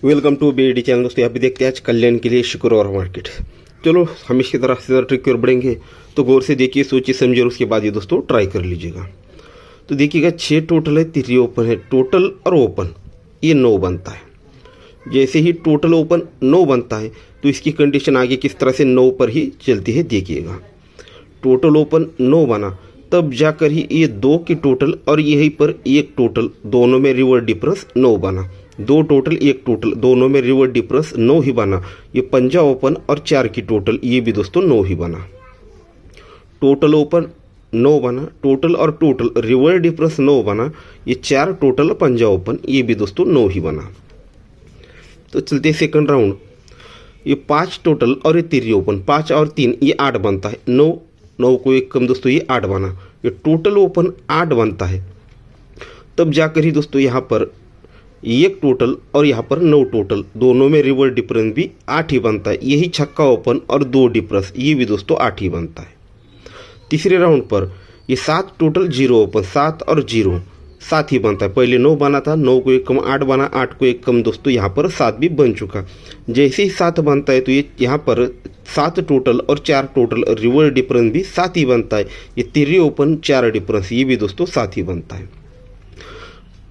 Welcome to BD channel. दोस्तों यहाँ पे देखते हैं आज कल्याण के लिए शुक्रवार मार्केट। चलो हम इसकी तरफ से ट्रिक की ओर बढ़ेंगे, तो गौर से देखिए, सोचिए समझिए और उसके बाद ये दोस्तों ट्राई कर लीजिएगा। तो देखिएगा 6 टोटल है, 3 ओपन है, टोटल और ओपन ये 9 बनता है। जैसे ही टोटल ओपन 9 बनता है तो इसकी कंडीशन आगे किस तरह से 9 पर ही चलती है देखिएगा। टोटल ओपन 9 बना तब जाकर ही ये 2 की टोटल और यहीं पर 1 टोटल, दोनों में रिवर्स डिफरेंस 9 बना। 2 टोटल 1 टोटल, दोनों में रिवर्स डिफरेंस 9 ही बना। ये पंजा ओपन और 4 की टोटल, ये भी दोस्तों 9 ही बना। टोटल ओपन 9 बना, टोटल और टोटल रिवर्स डिफरेंस 9 बना। ये 4 टोटल पंजा ओपन, ये भी दोस्तों 9 ही बना। तो चलते सेकंड राउंड। ये 5 टोटल और ये 3 ओपन, 5 और 3 ये 8 बनता है। 9 को 1 कम दोस्तों ये 8 बना। ये टोटल ओपन 8 बनता है तब जाकर ही दोस्तों यहाँ पर 1 टोटल और यहाँ पर 9 टोटल, दोनों में रिवर्स डिफरेंस भी 8 ही बनता है। यही छक्का ओपन और 2 डिफरेंस, ये भी दोस्तों 8 ही बनता है। तीसरे राउंड पर ये 7 टोटल 0 ओपन, 7 और 0 7 ही बनता है। पहले 9 बना था, 9 को 1 कम 8 बना, 8 को 1 कम दोस्तों यहाँ पर 7 भी बन चुका। जैसे ही 7 बनता है तो ये यहाँ पर 7 टोटल और 4 टोटल रिवर्स डिफरेंस भी 7 ही बनता है। ये 3 ओपन 4 डिफरेंस, ये भी दोस्तों 7 ही बनता है।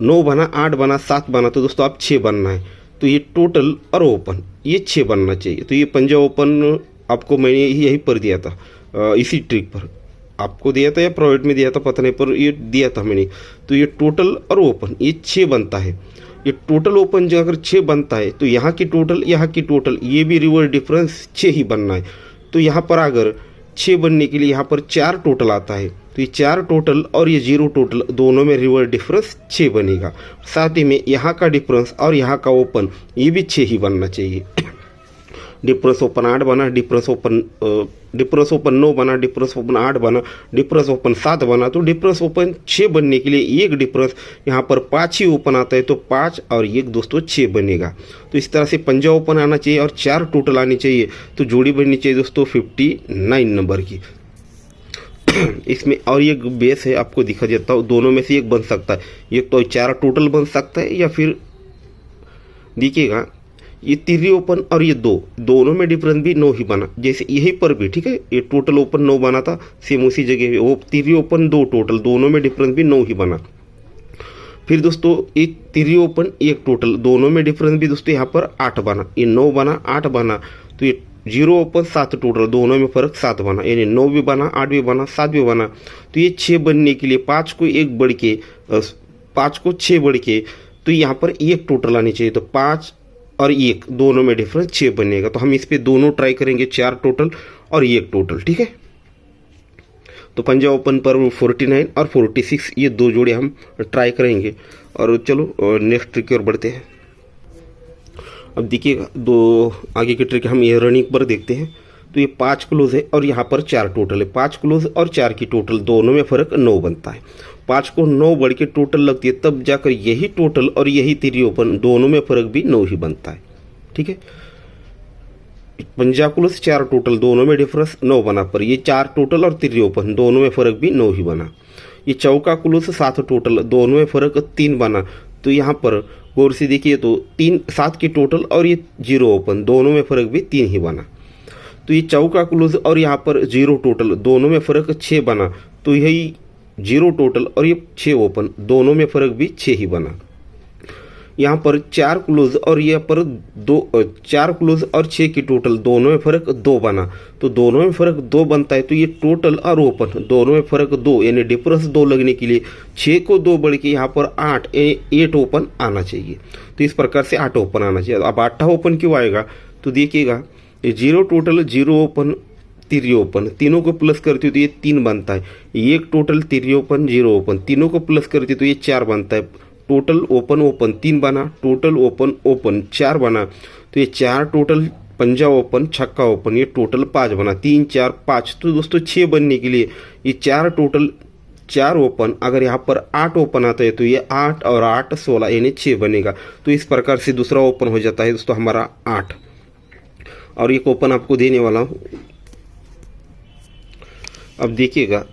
9 बना, 8 बना, 7 बना, तो दोस्तों आप 6 बनना है। तो ये टोटल और ओपन ये 6 बनना चाहिए। तो ये पंजा ओपन आपको मैंने यही पर दिया था, इसी ट्रिक पर आपको दिया था या प्राइवेट में दिया था पता नहीं, पर ये दिया था मैंने। तो ये टोटल और ओपन ये 6 बनता है। ये टोटल ओपन जो अगर 6 बनता है तो यहाँ की टोटल यहाँ की टोटल ये भी रिवर्स डिफरेंस 6 ही बनना है। तो यहाँ पर अगर 6 बनने के लिए यहाँ पर 4 टोटल आता है, तो ये 4 टोटल और ये 0 टोटल, दोनों में रिवर्स डिफरेंस 6 बनेगा। साथ ही में यहाँ का डिफरेंस और यहाँ का ओपन ये भी 6 ही बनना चाहिए। डिफरेंस ओपन 8 बना, डिफरेंस ओपन 9 बना, डिफरेंस ओपन 8 बना, डिफरेंस ओपन 7 बना। तो डिफरेंस ओपन 6 बनने के लिए 1 डिफरेंस यहाँ पर 5 ही ओपन आता है, तो 5 और 1 दोस्तों 6 बनेगा। तो इस तरह से पंजा ओपन आना चाहिए और 4 टोटल आनी चाहिए। तो जोड़ी बननी चाहिए दोस्तों 59 नंबर की। इसमें और एक बेस है, आपको दिखा देता हूँ। दोनों में से एक बन सकता है, एक तो 4 टोटल बन सकता है, या फिर देखिएगा ये 3 ओपन और ये 2, दोनों में डिफरेंस भी 9 ही बना। जैसे यहीं पर भी ठीक है, ये टोटल ओपन 9 बना था, सेम उसी जगह वो 3 ओपन 2 टोटल, दोनों में डिफरेंस भी 9 ही बना। फिर दोस्तों ये 3 ओपन 1 टोटल, दोनों में डिफरेंस भी दोस्तों यहाँ पर 8 बना। ये 9 बना 8 बना, तो ये 0 ओपन 7 टोटल, दोनों में फर्क 7 बना। यानी 9 भी बना, 8 भी बना, 7 भी बना। तो ये 6 बनने के लिए 5 को 1 बढ़ के 5 को 6 बढ़ के तो यहाँ पर 1 टोटल आनी चाहिए। तो 5 और 1 दोनों में डिफरेंस 6 बनेगा। तो हम इस पे दोनों ट्राई करेंगे, 4 टोटल और 1 टोटल, ठीक है। तो पंजा ओपन पर 49 और 46 ये 2 जोड़े हम ट्राई करेंगे। और चलो नेक्स्ट ट्रिक की ओर बढ़ते हैं। अब देखिएगा 2 आगे की ट्रिक हम ये रनिंग पर देखते हैं। तो ये 5 क्लोज है और यहाँ पर 4 टोटल है। 5 क्लोज और 4 की टोटल, दोनों में फर्क 9 बनता है। 5 को 9 बढ़ के टोटल लगती है, तब जाकर यही टोटल और यही 3 ओपन, दोनों में फर्क भी 9 ही बनता है, ठीक है। पंजा क्लोज 4 टोटल, दोनों में डिफरेंस 9 बना, पर ये 4 टोटल और 3 ओपन, दोनों में फर्क भी 9 ही बना। ये चौका क्लोज 7 टोटल, दोनों में फर्क 3 बना। तो यहाँ पर गौर से देखिए तो 7 की टोटल और ये 0 ओपन, दोनों में फर्क भी 3 ही बना। तो ये चौका क्लोज और यहाँ पर 0 टोटल, दोनों में फर्क 6 बना। तो यही 0 टोटल और ये 6 ओपन, दोनों में फर्क भी 6 ही बना। यहाँ पर 4 क्लोज और यहाँ पर 4 क्लोज और 6 की टोटल, दोनों में फर्क 2 बना। तो दोनों में फर्क 2 बनता है। तो ये टोटल और ओपन, दोनों में फर्क 2, यानी डिफरेंस 2 लगने के लिए 6 को 2 बढ़ के यहाँ पर 8 ओपन आना चाहिए। तो इस प्रकार से 8 ओपन आना चाहिए। अब 8 ओपन क्यों आएगा, तो देखिएगा 0 टोटल 0 ओपन 3 ओपन, तीनों को प्लस करती हो तो ये 3 बनता है। 1 टोटल 3 ओपन 0 ओपन, तीनों को प्लस करती तो ये 4 बनता है। टोटल ओपन ओपन 3 बना, टोटल ओपन ओपन 4 बना। तो ये 4 टोटल पंजा ओपन छक्का ओपन, ये टोटल 5 बना। 3 4 5, तो दोस्तों 6 बनने के लिए ये 4 टोटल 4 ओपन, अगर यहाँ पर 8 ओपन आता है तो ये 8 और 8 16, यानी 6 बनेगा। तो इस प्रकार से दूसरा ओपन हो जाता है दोस्तों हमारा 8। और एक ओपन आपको देने वाला हूँ। अब देखिएगा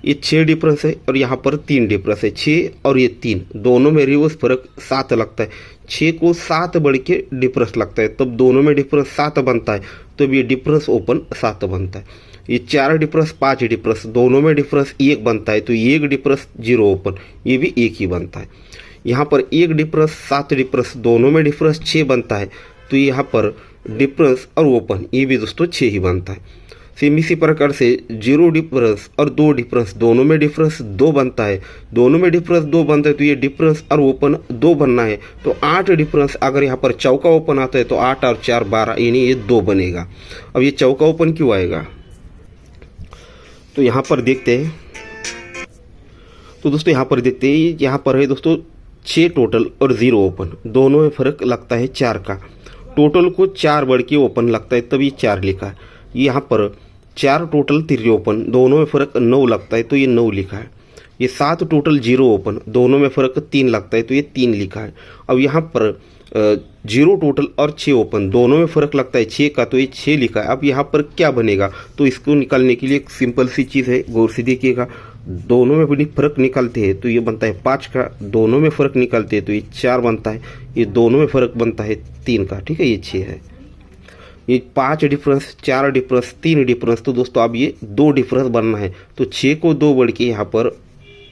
ये 6 डिफरेंस है और यहाँ पर 3 डिफरेंस है। 6 और ये 3, दोनों में रिवर्स फर्क 7 लगता है। 6 को 7 बढ़ के डिफरेंस लगता है, तब दोनों में डिफरेंस 7 बनता है, तब ये डिफरेंस ओपन 7 बनता है। ये 4 डिफरेंस 5 डिफरेंस दोनों में डिफरेंस 1 बनता है, तो 1 डिफरेंस 0 ओपन, ये भी 1 ही बनता है। यहाँ पर 1 डिफरेंस 7 डिफरेंस दोनों में डिफरेंस 6 बनता है, तो यहाँ पर डिफरेंस और ओपन ये भी दोस्तों 6 ही बनता है। सेम इसी प्रकार से 0 डिफरेंस और 2 डिफरेंस दोनों में डिफरेंस 2 बनता है, दोनों में डिफरेंस 2 बनता है, तो ये डिफरेंस और ओपन 2 बनना है। तो 8 डिफरेंस अगर यहाँ पर चौका ओपन आता है तो 8 और 4 12, यानी ये 2 बनेगा। अब ये चौका ओपन क्यों आएगा, तो यहाँ पर देखते हैं। तो दोस्तों यहाँ पर देखते हैं, यहाँ पर है दोस्तों 6 टोटल और 0 ओपन, दोनों में फर्क लगता है 4 का। टोटल को 4 बढ़ के ओपन लगता है, तब ये 4 लिखा है। यहाँ पर 4 टोटल 3 ओपन, दोनों में फ़र्क 9 लगता है, तो ये 9 लिखा है। ये 7 टोटल 0 ओपन, दोनों में फ़र्क 3 लगता है, तो ये 3 लिखा है। अब यहाँ पर 0 टोटल और 6 ओपन, दोनों में फ़र्क लगता है 6 का, तो ये 6 लिखा है। अब यहाँ पर क्या बनेगा, तो इसको निकालने के लिए एक सिंपल सी चीज़ है, गौर से देखिएगा। दोनों में भी फ़र्क निकालते हैं तो ये बनता है 5 का, दोनों में फ़र्क निकालते हैं तो ये 4 बनता है, ये दोनों में फ़र्क बनता है 3 का, ठीक है, ये 6 है। ये 5 डिफरेंस 4 डिफरेंस 3 डिफरेंस, तो दोस्तों अब ये 2 डिफरेंस बनना है, तो 6 को 2 बढ़ के यहाँ पर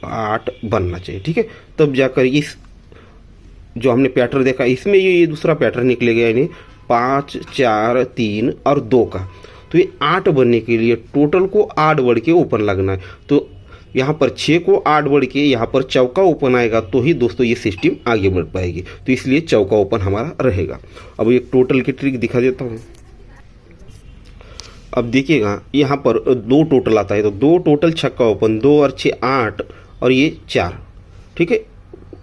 8 बनना चाहिए, ठीक है। तब जाकर इस जो हमने पैटर्न देखा इसमें ये दूसरा पैटर्न निकलेगा, यानी 5 4 3 और 2 का। तो ये 8 बनने के लिए टोटल को 8 बढ़ के ओपन लगना है, तो यहाँ पर 6 को 8 बढ़ के यहाँ पर चौका ओपन आएगा, तो ही दोस्तों ये सिस्टम आगे बढ़ पाएगी। तो इसलिए चौका ओपन हमारा रहेगा। अब एक टोटल की ट्रिक दिखा देता हूँ। अब देखिएगा यहाँ पर 2 टोटल आता है, तो 2 टोटल छक्का ओपन, 2 और 6 8 और ये 4, ठीक है।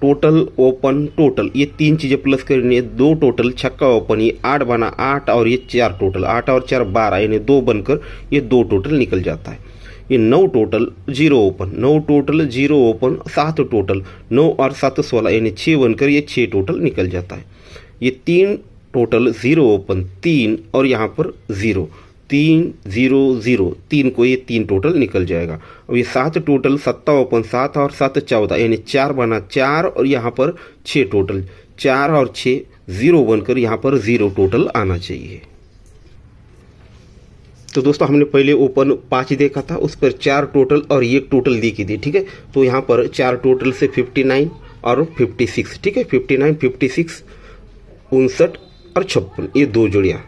टोटल ओपन टोटल ये 3 चीज़ें प्लस करनी है। 2 टोटल छक्का ओपन, ये 8 बना 8 और ये 4 टोटल, 8 और 4 12, यानी 2 बनकर ये 2 टोटल निकल जाता है। ये 9 total 0 open, 9 total 0 open 7 total, 9 और 7 16, यानी 6 बनकर ये 6 टोटल निकल जाता है। ये 3 टोटल 0 ओपन 3 और यहाँ पर 0, 3 0 0, 3 को ये 3 टोटल निकल जाएगा। अब ये 7 टोटल 7 ओपन, 7 और 7 14, यानी 4 बना 4 और यहाँ पर 6 टोटल, 4 और 6 0 बनकर यहाँ पर 0 टोटल आना चाहिए। तो दोस्तों हमने पहले ओपन 5 देखा था, उस पर 4 टोटल और 1 टोटल देखी थी, ठीक है। तो यहाँ पर 4 टोटल से 59 और 56, ठीक है, 59 56 59 और 56, ये 2 जोड़ियाँ।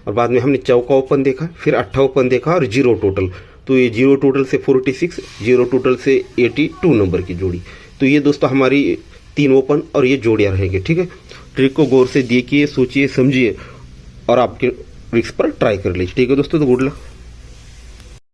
और बाद में हमने चौका ओपन देखा, फिर 8 ओपन देखा और 0 टोटल, तो ये 0 टोटल से 46, 0 टोटल से 82 नंबर की जोड़ी। तो ये दोस्तों हमारी 3 ओपन और ये जोड़ियाँ रहेंगे, ठीक है। ट्रिक को गौर से देखिए, सोचिए, समझिए और आपके ट्रिक्स पर ट्राई कर लीजिए, ठीक है दोस्तों। तो गुड लक।